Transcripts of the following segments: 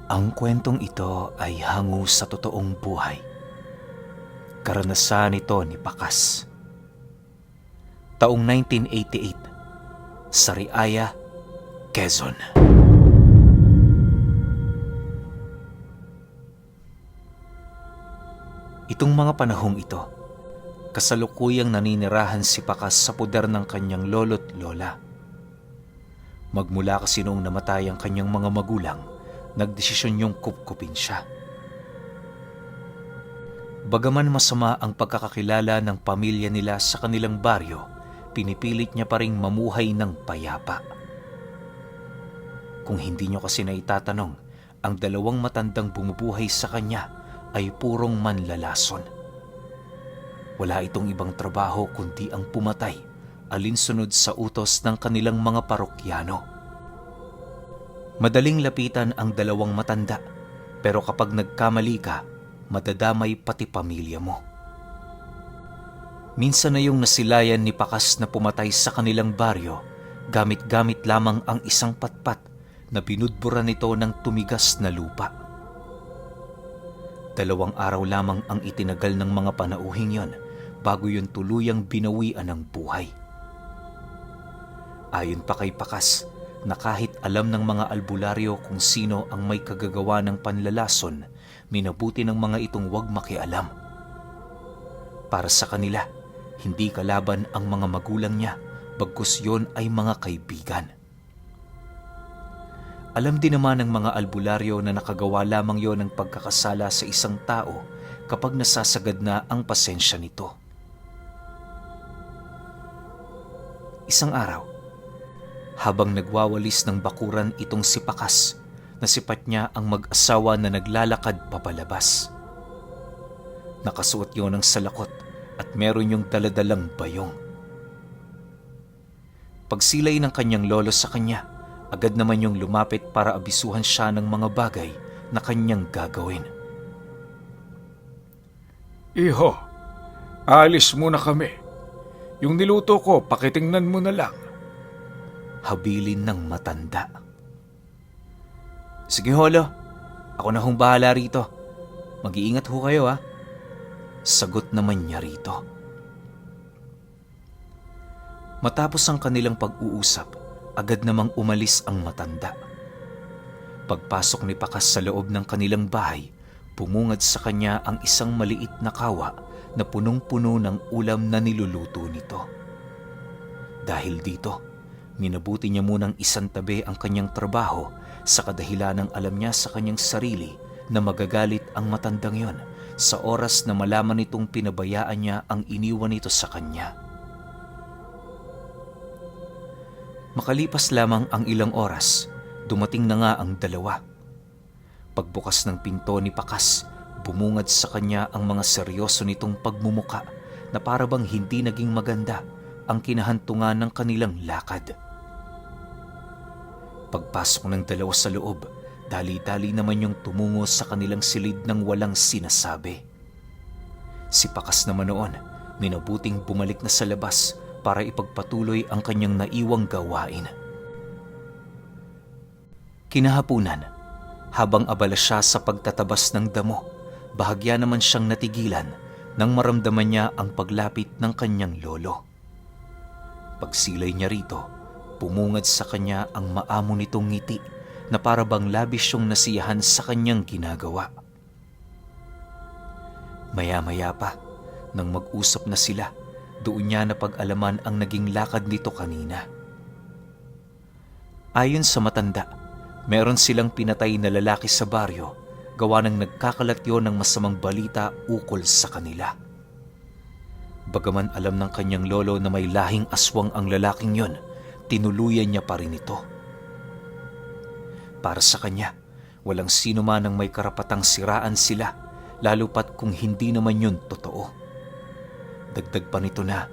Ang kwentong ito ay hango sa totoong buhay. Karanasan ito ni Pakas. Taong 1988, sa Riaya, Quezon. Itong mga panahong ito, kasalukuyang naninirahan si Pakas sa puder ng kanyang lolo't lola. Magmula kasi noong namatay ang kanyang mga magulang, nagdesisyon niyong kupkupin siya. Bagaman masama ang pagkakakilala ng pamilya nila sa kanilang baryo, pinipilit niya pa ring mamuhay ng payapa. Kung hindi niyo kasi naitatanong, ang dalawang matandang bumubuhay sa kanya ay purong manlalason. Wala itong ibang trabaho kundi ang pumatay, alinsunod sa utos ng kanilang mga parokyano. Madaling lapitan ang dalawang matanda, pero kapag nagkamali ka, madadamay pati pamilya mo. Minsan na yung nasilayan ni Pakas na pumatay sa kanilang baryo, gamit-gamit lamang ang isang patpat na binudbura nito ng tumigas na lupa. 2 araw lamang ang itinagal ng mga panauhing yon bago yun tuluyang binawian ng buhay. Ayon pa kay Pakas, na kahit alam ng mga albularyo kung sino ang may kagagawa ng panlalason, minabuti ng mga itong huwag makialam. Para sa kanila, hindi kalaban ang mga magulang niya, bagkus yon ay mga kaibigan. Alam din naman ng mga albularyo na nakagawa lamang yon ng pagkakasala sa isang tao kapag nasasagad na ang pasensya nito. Isang araw, habang nagwawalis ng bakuran itong si Pakas, nasipat niya ang mag-asawa na naglalakad papalabas. Nakasuot yun ng salakot at meron yung daladalang bayong. Pagsilay ng kanyang lolo sa kanya, agad naman yung lumapit para abisuhan siya ng mga bagay na kanyang gagawin. Iho, alis muna kami. Yung niluto ko, pakitingnan mo na lang. Habilin ng matanda. Sige holo, ako na hong bahala rito. Mag-iingat ho kayo ha. Sagot naman niya rito. Matapos ang kanilang pag-uusap, agad namang umalis ang matanda. Pagpasok ni Pakas sa loob ng kanilang bahay, pumungad sa kanya ang isang maliit na kawa na punong-puno ng ulam na niluluto nito. Dahil dito, minabuti niya munang isantabi ang kanyang trabaho sa kadahilanang alam niya sa kanyang sarili na magagalit ang matandang yon sa oras na malaman nitong pinabayaan niya ang iniwan nito sa kanya. Makalipas lamang ang ilang oras, dumating na nga ang dalawa. Pagbukas ng pinto ni Pakas, bumungad sa kanya ang mga seryoso nitong pagmumuka na parabang hindi naging maganda ang kinahantungan ng kanilang lakad. Pagpasok ng dalawa sa loob, dali-dali naman yung tumungo sa kanilang silid ng walang sinasabi. Si Pakas naman noon, minabuting bumalik na sa labas para ipagpatuloy ang kanyang naiwang gawain. Kinahapunan, habang abala siya sa pagtatabas ng damo, bahagya naman siyang natigilan nang maramdaman niya ang paglapit ng kanyang lolo. Pagsilay niya rito, pumungad sa kanya ang maamo nitong ngiti na parabang labis siyang nasiyahan sa kanyang ginagawa. Maya-maya pa, nang mag-usap na sila, doon niya napag-alaman ang naging lakad nito kanina. Ayon sa matanda, meron silang pinatay na lalaki sa baryo, gawa ng nagkakalat yun ng masamang balita ukol sa kanila. Bagaman alam ng kanyang lolo na may lahing aswang ang lalaking yon, tinuluyan niya pa rin ito. Para sa kanya, walang sino man ang may karapatang siraan sila, lalo pat kung hindi naman yun totoo. Dagdag pa nito na,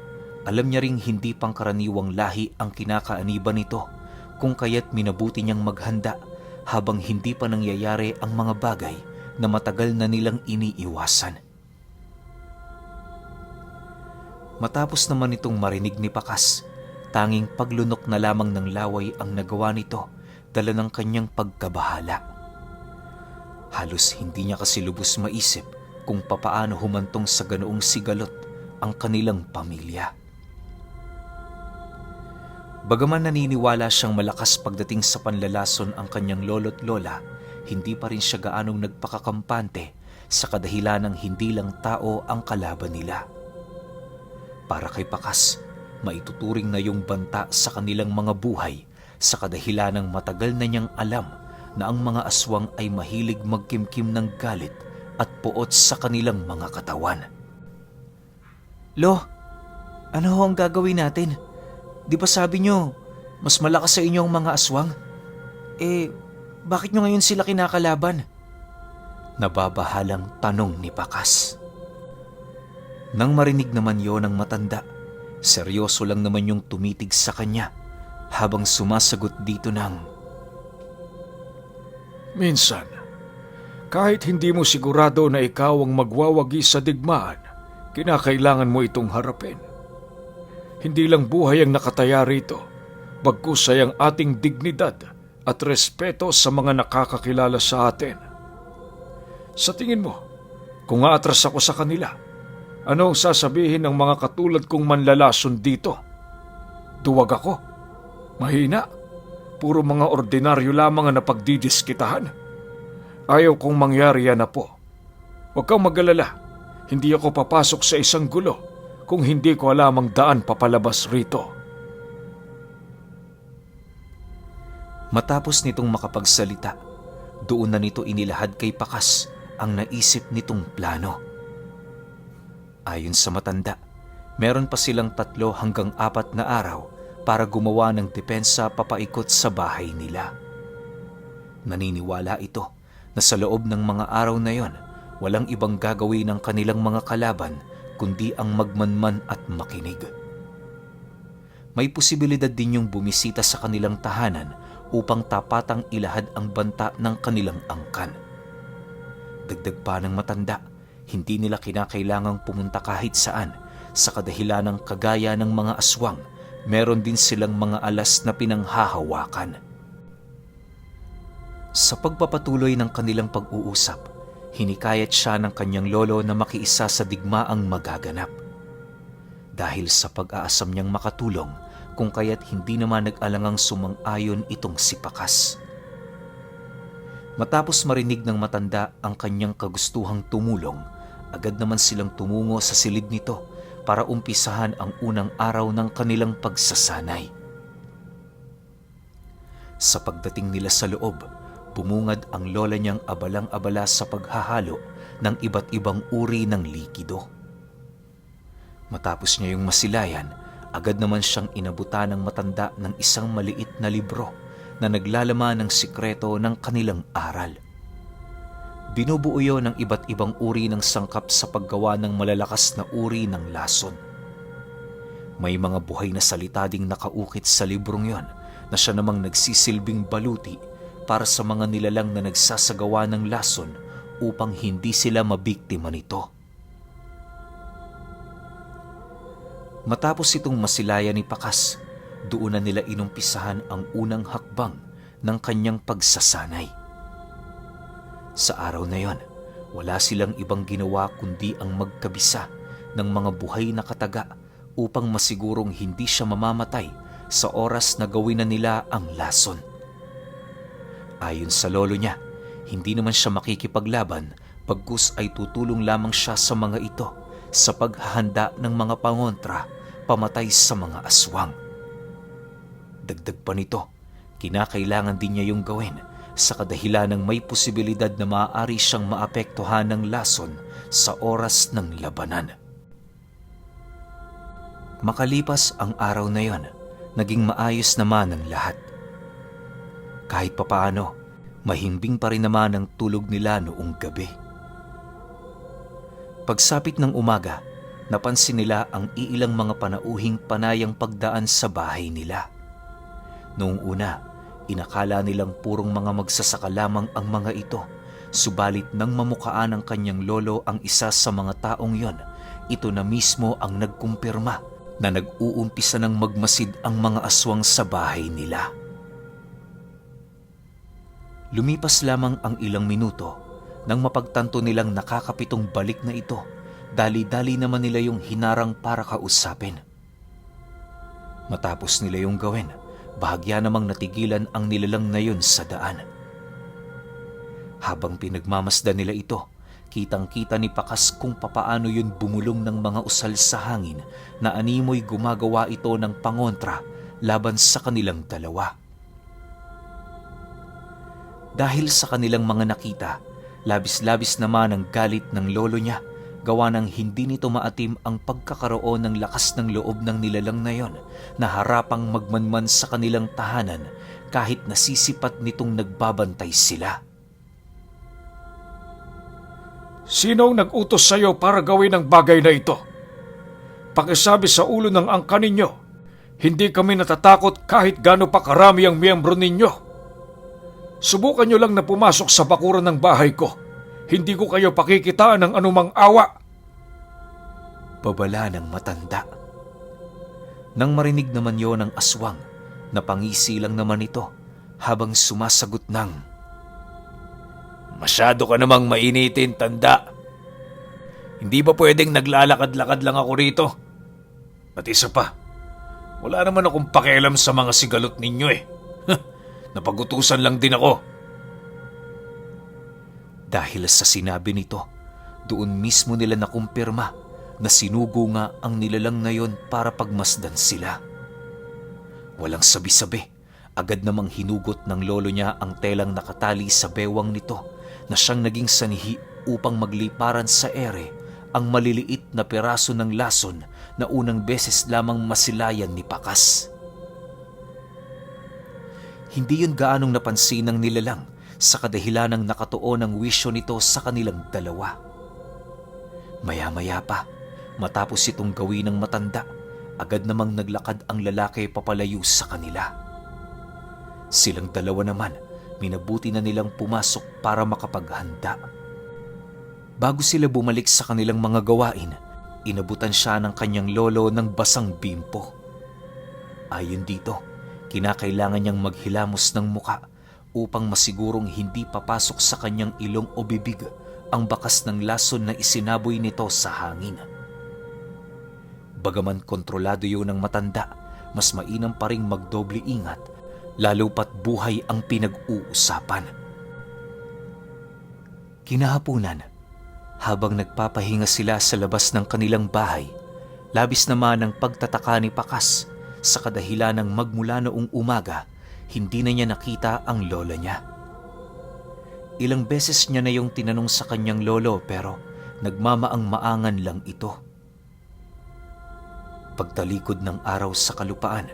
alam niya ring hindi pangkaraniwang lahi ang kinakaaniban nito, kung kaya't minabuti niyang maghanda habang hindi pa nangyayari ang mga bagay na matagal na nilang iniiwasan. Matapos naman itong marinig ni Pakas, tanging paglunok na lamang ng laway ang nagawa nito, dala ng kanyang pagkabahala. Halos hindi niya kasi lubos maisip kung papaano humantong sa ganoong sigalot ang kanilang pamilya. Bagaman naniniwala siyang malakas pagdating sa panlalason ang kanyang lolo't lola, hindi pa rin siya gaanong nagpakakampante sa kadahilanang hindi lang tao ang kalaban nila. Para kay Pakas, maituturing na yung banta sa kanilang mga buhay sa kadahilanang matagal na niyang alam na ang mga aswang ay mahilig magkimkim ng galit at puot sa kanilang mga katawan. Lo, ano ho ang gagawin natin? Di ba sabi nyo, mas malakas sa inyo ang mga aswang? Bakit nyo ngayon sila kinakalaban? Nababahalang tanong ni Pakas. Nang marinig naman yon ng matanda, seryoso lang naman yung tumitig sa kanya habang sumasagot dito ng, Minsan, kahit hindi mo sigurado na ikaw ang magwawagi sa digmaan, kinakailangan mo itong harapin. Hindi lang buhay ang nakataya rito, bagkus ay ang ating dignidad at respeto sa mga nakakakilala sa atin. Sa tingin mo, kung aatras ako sa kanila, ano ang sasabihin ng mga katulad kong manlalason dito? Duwag ako? Mahina? Puro mga ordinaryo lamang ang napagdidiskitahan? Ayaw kong mangyari yan na po. Huwag kang mag-alala, hindi ako papasok sa isang gulo kung hindi ko alam ang daan papalabas rito. Matapos nitong makapagsalita, doon na nito inilahad kay Pakas ang naisip nitong plano. Ayon sa matanda, meron pa silang 3 hanggang 4 na araw para gumawa ng depensa papaikot sa bahay nila. Naniniwala ito na sa loob ng mga araw na yon, walang ibang gagawin ng kanilang mga kalaban kundi ang magmanman at makinig. May posibilidad din yung bumisita sa kanilang tahanan upang tapatang ilahad ang banta ng kanilang angkan. Dagdag pa ng matanda, hindi nila kinakailangang pumunta kahit saan sa kadahilanang kagaya ng mga aswang, meron din silang mga alas na pinanghahawakan. Sa pagpapatuloy ng kanilang pag-uusap, hinikayat siya ng kanyang lolo na makiisa sa digmaang magaganap. Dahil sa pag-aasam niyang makatulong, kung kaya't hindi naman nag-alangang sumang-ayon itong si Pakas. Matapos marinig ng matanda ang kanyang kagustuhang tumulong, agad naman silang tumungo sa silid nito para umpisahan ang unang araw ng kanilang pagsasanay. Sa pagdating nila sa loob, bumungad ang lola niyang abalang-abala sa paghahalo ng iba't ibang uri ng likido. Matapos niya yung masilayan, agad naman siyang inabutan ng matanda ng isang maliit na libro na naglalaman ng sikreto ng kanilang aral. Binubuo yun ng iba't ibang uri ng sangkap sa paggawa ng malalakas na uri ng lason. May mga buhay na salita ding nakaukit sa librong yon na siya namang nagsisilbing baluti para sa mga nilalang na nagsasagawa ng lason upang hindi sila mabiktima nito. Matapos itong masilaya ni Pakas, doon na nila inumpisahan ang unang hakbang ng kanyang pagsasanay. Sa araw na yon, wala silang ibang ginawa kundi ang magkabisa ng mga buhay na kataga upang masigurong hindi siya mamamatay sa oras na gawin na nila ang lason. Ayon sa lolo niya, hindi naman siya makikipaglaban bagkus ay tutulong lamang siya sa mga ito sa paghahanda ng mga pangontra pamatay sa mga aswang. Dagdag pa nito, kinakailangan din niya yung gawin sa kadahilanang may posibilidad na maaari siyang maapektuhan ng lason sa oras ng labanan. Makalipas ang araw na yon, naging maayos naman ang lahat. Kahit papaano, mahimbing pa rin naman ang tulog nila noong gabi. Pagsapit ng umaga, napansin nila ang iilang mga panauhing panayang pagdaan sa bahay nila. Noong una, inakala nilang purong mga magsasaka lamang ang mga ito, subalit nang mamukaan ng kanyang lolo ang isa sa mga taong yon, ito na mismo ang nagkumpirma na nag-uumpisa ng magmasid ang mga aswang sa bahay nila. Lumipas lamang ang ilang minuto Nang mapagtanto nilang nakakapitong balik na ito, dali-dali naman nila yung hinarang para kausapin. Matapos nila yung gawin, bahagya namang natigilan ang nilalang na yun sa daan. Habang pinagmamasdan nila ito, kitang-kita ni Pakas kung papaano yun bumulong ng mga usal sa hangin na animoy gumagawa ito ng pangontra laban sa kanilang dalawa. Dahil sa kanilang mga nakita, labis-labis naman ang galit ng lolo niya, gawa ng hindi nito maatim ang pagkakaroon ng lakas ng loob ng nilalang na yon na harapang magmanman sa kanilang tahanan kahit nasisipat nitong nagbabantay sila. Sinong nag-utos sa iyo para gawin ang bagay na ito? Pakisabi sa ulo ng angka ninyo, hindi kami natatakot kahit gaano pa karami ang miyembro ninyo. Subukan nyo lang na pumasok sa bakuran ng bahay ko. Hindi ko kayo pakikitaan ng anumang awa. Babala ng matanda. Nang marinig naman yon ng aswang, napangisi lang naman ito habang sumasagot ng, "Masyado ka namang mainitin, tanda. Hindi ba pwedeng naglalakad-lakad lang ako rito? At isa pa, wala naman akong pakialam sa mga sigalot ninyo eh. Napagutusan lang din ako." Dahil sa sinabi nito, doon mismo nila nakumpirma na sinugo nga ang nilalang na yon para pagmasdan sila. Walang sabi-sabi, agad namang hinugot ng lolo niya ang telang nakatali sa bewang nito na siyang naging sanhi upang magliparan sa ere ang maliliit na piraso ng lason na unang beses lamang masilayan ni Pakas. Hindi yun gaanong napansin ng nilalang sa kadahilanang nakatuon ang wisyo nito sa kanilang dalawa. Maya-maya pa, matapos itong gawin ng matanda, agad namang naglakad ang lalaki papalayo sa kanila. Silang dalawa naman, minabuti na nilang pumasok para makapaghanda. Bago sila bumalik sa kanilang mga gawain, inabutan siya ng kanyang lolo ng basang bimpo. Ayon dito, kinakailangan niyang maghilamos ng muka upang masigurong hindi papasok sa kanyang ilong o bibig ang bakas ng lason na isinaboy nito sa hangin. Bagaman kontrolado yun ng matanda, mas mainam pa ring magdoble ingat, lalo pat buhay ang pinag-uusapan. Kinahapunan, habang nagpapahinga sila sa labas ng kanilang bahay, labis naman ang pagtataka ni Pakas sa kadahilanang magmula noong umaga, hindi na niya nakita ang lola niya. Ilang beses niya na yung tinanong sa kanyang lolo pero nagmamaang-maangan lang ito. Pagtalikod ng araw sa kalupaan,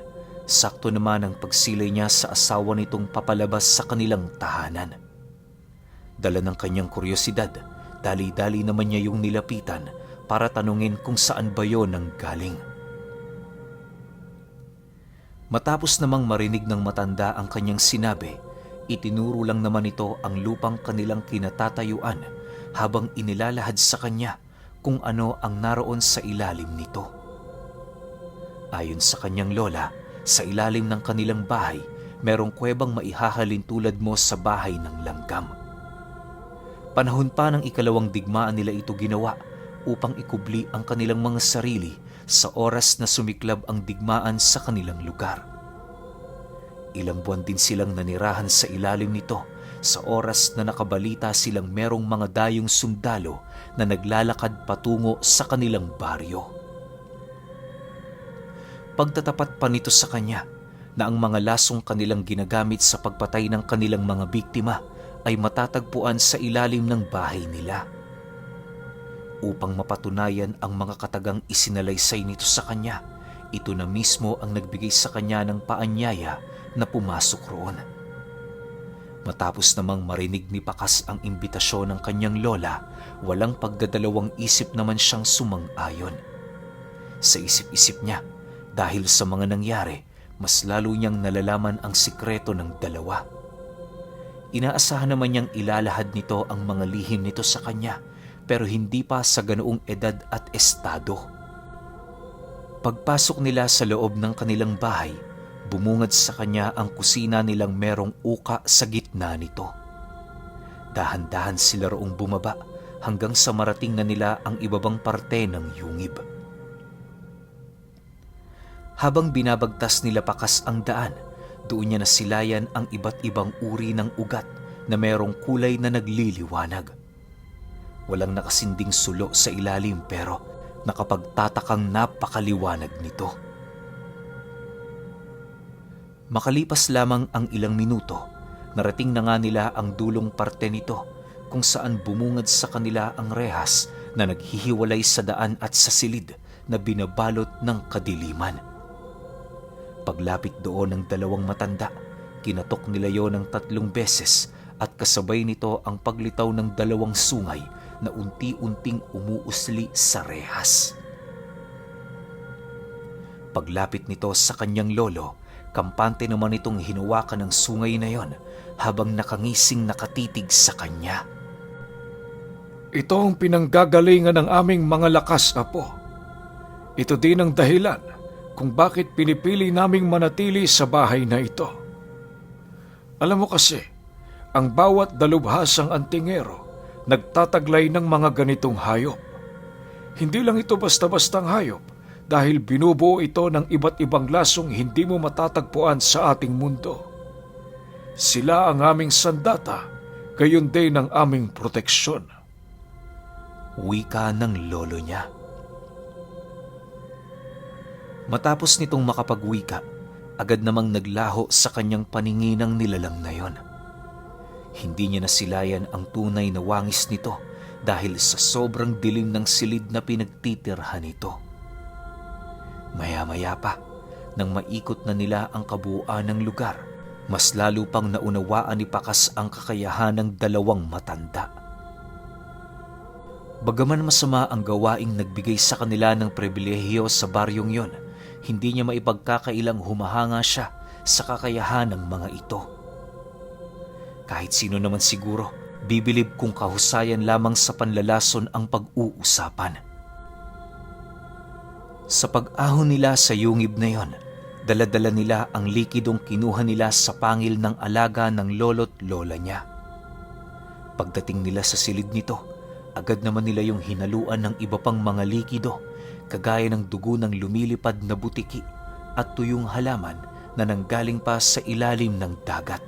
sakto naman ang pagsilay niya sa asawa nitong papalabas sa kanilang tahanan. Dala ng kanyang kuryosidad, dali-dali naman niya yung nilapitan para tanungin kung saan ba yon ang galing. Matapos namang marinig ng matanda ang kanyang sinabi, itinuro lang naman ito ang lupang kanilang kinatatayuan habang inilalahad sa kanya kung ano ang naroon sa ilalim nito. Ayon sa kanyang lola, sa ilalim ng kanilang bahay, merong kuwebang maihahalin tulad mo sa bahay ng langgam. Panahon pa ng ikalawang digmaan nila ito ginawa upang ikubli ang kanilang mga sarili sa oras na sumiklab ang digmaan sa kanilang lugar. Ilang buwan din silang nanirahan sa ilalim nito sa oras na nakabalita silang merong mga dayong sundalo na naglalakad patungo sa kanilang baryo. Pagtatapat pa nito sa kanya na ang mga lasong kanilang ginagamit sa pagpatay ng kanilang mga biktima ay matatagpuan sa ilalim ng bahay nila. Upang mapatunayan ang mga katagang isinalaysay nito sa kanya, ito na mismo ang nagbigay sa kanya ng paanyaya na pumasok roon. Matapos namang marinig ni Pakas ang imbitasyon ng kanyang lola, walang pagdadalawang isip naman siyang sumang-ayon. Sa isip-isip niya, dahil sa mga nangyari, mas lalo niyang nalalaman ang sikreto ng dalawa. Inaasahan naman niyang ilalahad nito ang mga lihim nito sa kanya, pero hindi pa sa ganoong edad at estado. Pagpasok nila sa loob ng kanilang bahay, bumungad sa kanya ang kusina nilang merong uka sa gitna nito. Dahan-dahan sila roong bumaba hanggang sa marating na nila ang ibabang parte ng yungib. Habang binabagtas nila Pakas ang daan, doon niya nasilayan ang iba't ibang uri ng ugat na mayroong kulay na nagliliwanag. Walang nakasinding sulo sa ilalim pero nakapagtatakang napakaliwanag nito. Makalipas lamang ang ilang minuto, narating na nga nila ang dulong parte nito kung saan bumungad sa kanila ang rehas na naghihiwalay sa daan at sa silid na binabalot ng kadiliman. Paglapit doon ng dalawang matanda, kinatok nila yon ng 3 beses at kasabay nito ang paglitaw ng 2 sungay na unti-unting umuusli sa rehas. Paglapit nito sa kanyang lolo, kampante naman itong hinawakan ng sungay na yon habang nakangising nakatitig sa kanya. Ito ang pinanggagalingan ng aming mga lakas, Apo. Ito din ang dahilan kung bakit pinipili naming manatili sa bahay na ito. Alam mo kasi, ang bawat dalubhasang antingero nagtataglay ng mga ganitong hayop. Hindi lang ito basta-bastang hayop dahil binubuo ito ng iba't ibang lasong hindi mo matatagpuan sa ating mundo. Sila ang aming sandata, gayon din ang aming proteksyon. Wika ng lolo niya. Matapos nitong makapagwika, agad namang naglaho sa kanyang paningin ang nilalang na yon. Hindi niya nasilayan ang tunay na wangis nito dahil sa sobrang dilim ng silid na pinagtitirhan nito. Maya-maya pa, nang maikot na nila ang kabuuan ng lugar, mas lalo pang naunawaan ni Pakas ang kakayahan ng 2 matanda. Bagaman masama ang gawaing nagbigay sa kanila ng pribilehiyo sa baryong yon, hindi niya maipagkakailang humahanga siya sa kakayahan ng mga ito. Kahit sino naman siguro, bibilib kung kahusayan lamang sa panlalason ang pag-uusapan. Sa pag-ahon nila sa yungib na yon, dala-dala nila ang likidong kinuha nila sa pangil ng alaga ng lolo't lola niya. Pagdating nila sa silid nito, agad naman nila yung hinaluan ng iba pang mga likido, kagaya ng dugo ng lumilipad na butiki at tuyong halaman na nanggaling pa sa ilalim ng dagat.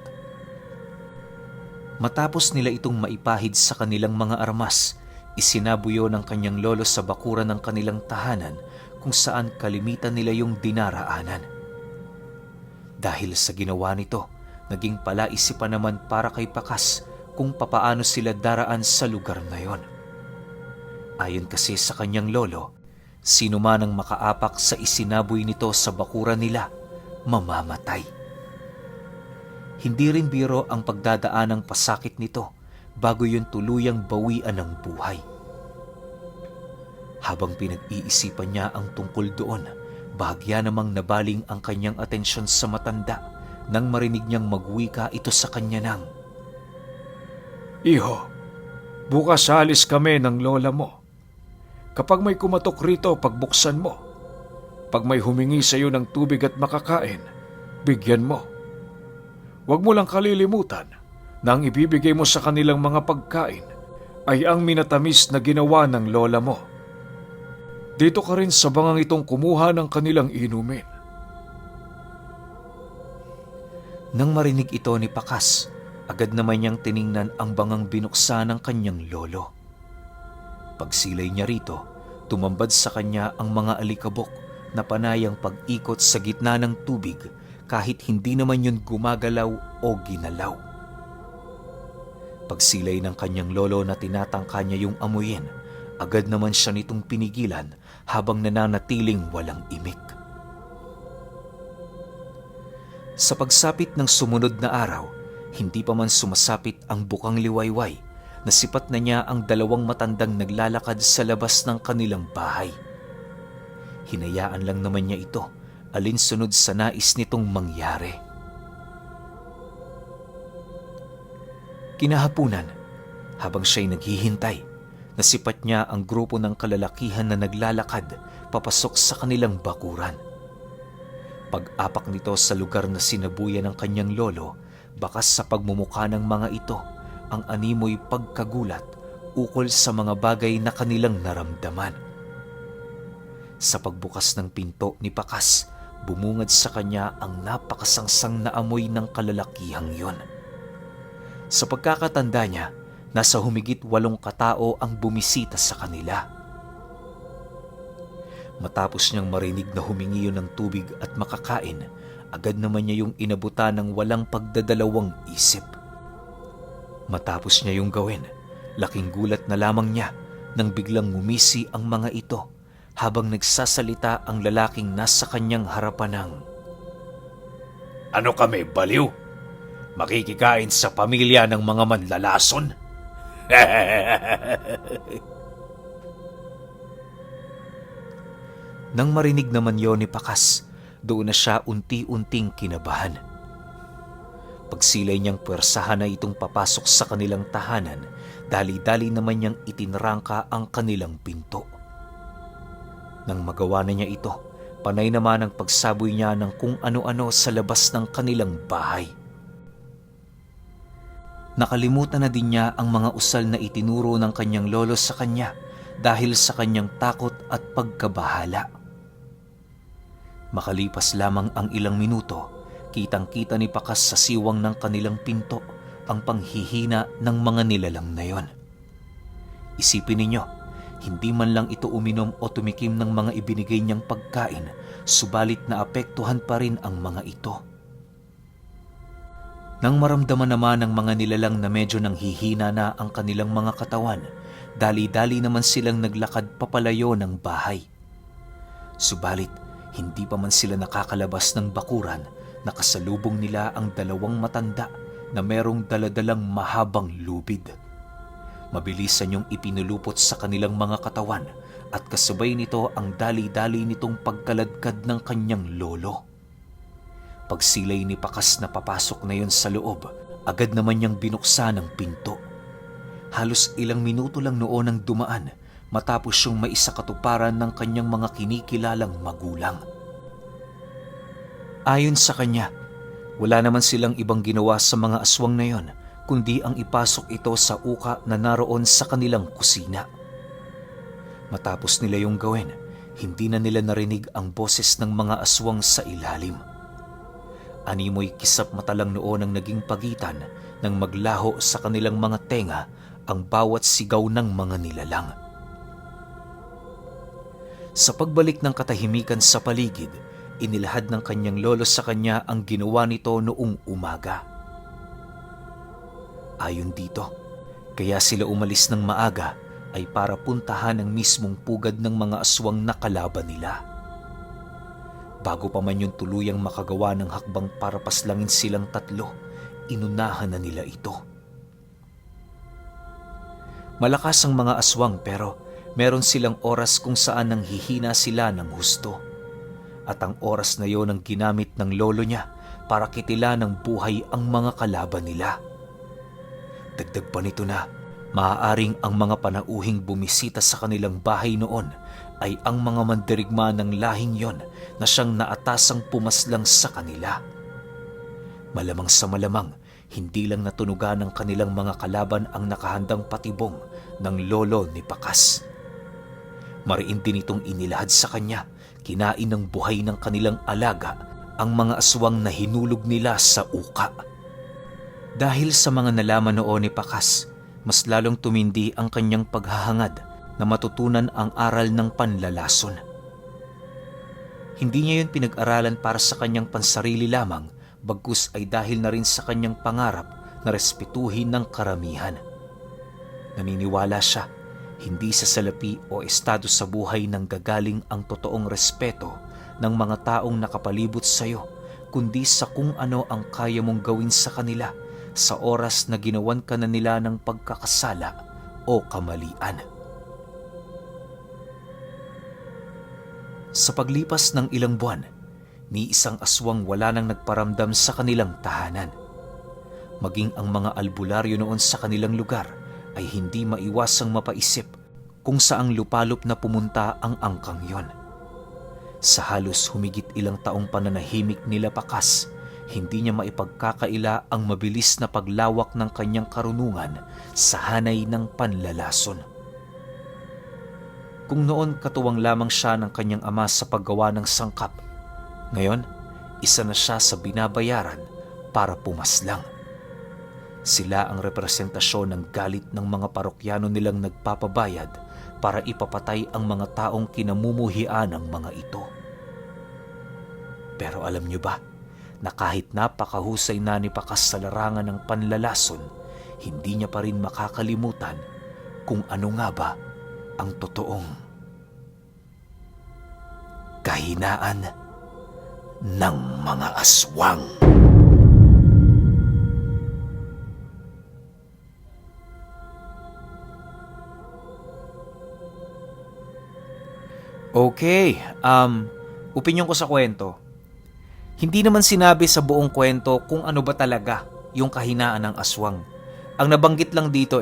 Matapos nila itong maipahid sa kanilang mga armas, isinabuyo ng kanyang lolo sa bakuran ng kanilang tahanan kung saan kalimitan nila yung dinaraanan. Dahil sa ginawa nito, naging palaisipan naman para kay Pakas kung papaano sila daraan sa lugar na yon. Ayon kasi sa kanyang lolo, sino man ang makaapak sa isinaboy nito sa bakuran nila, mamamatay. Hindi rin biro ang pagdadaan ng pasakit nito bago yun tuluyang bawian ng buhay. Habang pinag-iisipan niya ang tungkol doon, bahagya namang nabaling ang kanyang atensyon sa matanda nang marinig niyang magwika ito sa kanya ng, Iho, bukas alis kami ng lola mo. Kapag may kumatok rito, pagbuksan mo. Pag may humingi sa iyo ng tubig at makakain, bigyan mo. Huwag mo lang kalilimutan na ang ibibigay mo sa kanilang mga pagkain ay ang minatamis na ginawa ng lola mo. Dito ka rin sa bangang itong kumuha ng kanilang inumin. Nang marinig ito ni Pakas, agad naman niyang tiningnan ang bangang binuksan ng kanyang lolo. Pagsilay niya rito, tumambad sa kanya ang mga alikabok na panayang pag-ikot sa gitna ng tubig kahit hindi naman yun gumagalaw o ginalaw. Pagsilay ng kanyang lolo na tinatangka niya yung amuyin, agad naman siya nitong pinigilan habang nananatiling walang imik. Sa pagsapit ng sumunod na araw, hindi pa man sumasapit ang bukang liwayway, nasipat na niya ang 2 matandang naglalakad sa labas ng kanilang bahay. Hinayaan lang naman niya ito, alinsunod sa nais nitong mangyari. Kinahapunan, habang siya'y naghihintay, nasipat niya ang grupo ng kalalakihan na naglalakad papasok sa kanilang bakuran. Pag-apak nito sa lugar na sinabuyan ng kanyang lolo, bakas sa pagmumukha ng mga ito, ang animoy pagkagulat ukol sa mga bagay na kanilang naramdaman. Sa pagbukas ng pinto ni Pakas, bumungad sa kanya ang napakasangsang na amoy ng kalalakihang yon. Sa pagkakatanda niya, nasa humigit 8 katao ang bumisita sa kanila. Matapos niyang marinig na humingi yun ng tubig at makakain, agad naman niya yung inabutan ng walang pagdadalawang isip. Matapos niya yung gawin, laking gulat na lamang niya nang biglang ngumisi ang mga ito habang nagsasalita ang lalaking nasa kanyang harapan ng, Ano kami, baliw? Makikikain sa pamilya ng mga manlalason? Nang marinig naman yon ni Pakas, doon na siya unti-unting kinabahan. Pagsilay niyang puwersahan na itong papasok sa kanilang tahanan, dali-dali naman niyang itinrangka ang kanilang pinto. Nang magawa na niya ito, panay naman ang pagsaboy niya ng kung ano-ano sa labas ng kanilang bahay. Nakalimutan na din niya ang mga usal na itinuro ng kanyang lolo sa kanya dahil sa kanyang takot at pagkabahala. Makalipas lamang ang ilang minuto, kitang-kita ni Pakas sa siwang ng kanilang pinto ang panghihina ng mga nilalang na yon. Isipin ninyo, hindi man lang ito uminom o tumikim ng mga ibinigay niyang pagkain, subalit naapektuhan pa rin ang mga ito. Nang maramdaman naman ng mga nilalang na medyo nanghihina na ang kanilang mga katawan, dali-dali naman silang naglakad papalayo ng bahay. Subalit, hindi pa man sila nakakalabas ng bakuran, nakasalubong nila ang 2 matanda na merong daladalang mahabang lubid. Mabilisan niyong ipinulupot sa kanilang mga katawan at kasabay nito ang dali-dali nitong pagkaladkad ng kanyang lolo. Pagsilay ni Pakas na papasok na yon sa loob, agad naman niyang binuksan ang pinto. Halos ilang minuto lang noon ang dumaan matapos yung maisakatuparan ng kanyang mga kinikilalang magulang. Ayon sa kanya, wala naman silang ibang ginawa sa mga aswang na yon kundi ang ipasok ito sa uka na naroon sa kanilang kusina. Matapos nila yung gawin, hindi na nila narinig ang boses ng mga aswang sa ilalim. Animoy kisap mata lang noon ang naging pagitan nang maglaho sa kanilang mga tenga ang bawat sigaw ng mga nilalang. Sa pagbalik ng katahimikan sa paligid, inilahad ng kanyang lolo sa kanya ang ginawa nito noong umaga. Ayon dito, kaya sila umalis ng maaga ay para puntahan ang mismong pugad ng mga aswang na kalaban nila. Bago pa man yung tuluyang makagawa ng hakbang para paslangin silang 3, inunahan na nila ito. Malakas ang mga aswang pero meron silang oras kung saan nanghihina sila ng husto. At ang oras na yon ang ginamit ng lolo niya para kitila ng buhay ang mga kalaban nila. Dagdag pa nito na maaaring ang mga panauhing bumisita sa kanilang bahay noon ay ang mga mandirigma ng lahing yon na siyang naatasang pumaslang sa kanila. Malamang sa malamang, hindi lang natunugan ng kanilang mga kalaban ang nakahandang patibong ng lolo ni Pakas. Mariin din itong inilahad sa kanya, kinain ng buhay ng kanilang alaga ang mga aswang na hinulog nila sa uka. Dahil sa mga nalaman noon ni Pakas, mas lalong tumindi ang kanyang paghahangad na matutunan ang aral ng panlalason. Hindi niya yun pinag-aralan para sa kanyang pansarili lamang, bagkus ay dahil na rin sa kanyang pangarap na respetuhin ng karamihan. Naniniwala siya, hindi sa salapi o estado sa buhay nang gagaling ang totoong respeto ng mga taong nakapalibot sa iyo, kundi sa kung ano ang kaya mong gawin sa kanila sa oras na ginawan ka na nila ng pagkakasala o kamalian. Sa paglipas ng ilang buwan, ni isang aswang wala nang nagparamdam sa kanilang tahanan. Maging ang mga albularyo noon sa kanilang lugar ay hindi maiwasang mapaisip kung saang lupalop na pumunta ang angkang yon. Sa halos humigit ilang taong pananahimik nila Pakas, hindi niya maipagkakaila ang mabilis na paglawak ng kanyang karunungan sa hanay ng panlalason. Kung noon katuwang lamang siya ng kanyang ama sa paggawa ng sangkap, ngayon isa na siya sa binabayaran para pumaslang. Sila ang representasyon ng galit ng mga parokyano nilang nagpapabayad para ipapatay ang mga taong kinamumuhian ng mga ito. Pero alam niyo ba na kahit napakahusay na ni Pakas sa larangan ng panlalason, hindi niya pa rin makakalimutan kung ano nga ba ang totoong kahinaan ng mga aswang. Okay, opinyon ko sa kwento. Hindi naman sinabi sa buong kwento kung ano ba talaga yung kahinaan ng aswang. Ang nabanggit lang dito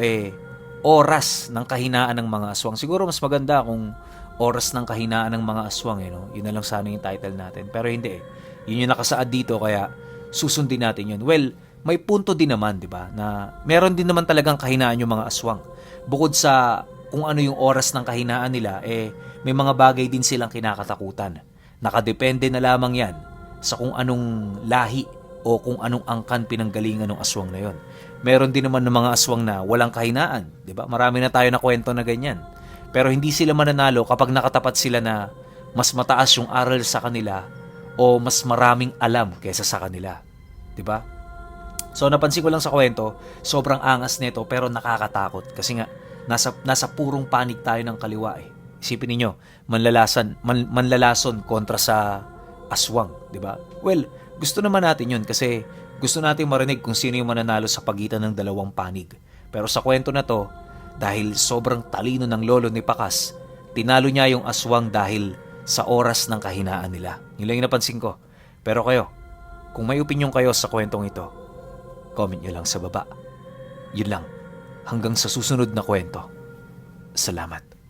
oras ng kahinaan ng mga aswang. Siguro mas maganda kung oras ng kahinaan ng mga aswang. No? Yun na lang sana yung title natin. Pero hindi Yun yung nakasaad dito kaya susundin natin yun. Well, may punto din naman, di ba? Na meron din naman talagang kahinaan yung mga aswang. Bukod sa kung ano yung oras ng kahinaan nila, may mga bagay din silang kinakatakutan. Nakadepende na lamang yan sa kung anong lahi o kung anong angkan pinanggalingan ng aswang na yon. Meron din naman ng mga aswang na walang kahinaan, 'di ba? Marami na tayo na kwento na ganyan. Pero hindi sila mananalo kapag nakatapat sila na mas mataas yung aral sa kanila o mas maraming alam kaysa sa kanila, 'di ba? So napansin ko lang sa kwento, sobrang angas nito pero nakakatakot kasi nga nasa purong panig tayo ng kaliwa Isipin niyo, manlalason kontra sa aswang, 'di ba? Well, gusto naman natin 'yun kasi gusto nating marinig kung sino yung mananalo sa pagitan ng dalawang panig. Pero sa kwento na to, dahil sobrang talino ng lolo ni Pakas, tinalo niya yung aswang dahil sa oras ng kahinaan nila. Yun lang yung napansin ko. Pero kayo, kung may opinion kayo sa kwentong ito, comment nyo lang sa baba. Yun lang. Hanggang sa susunod na kwento. Salamat.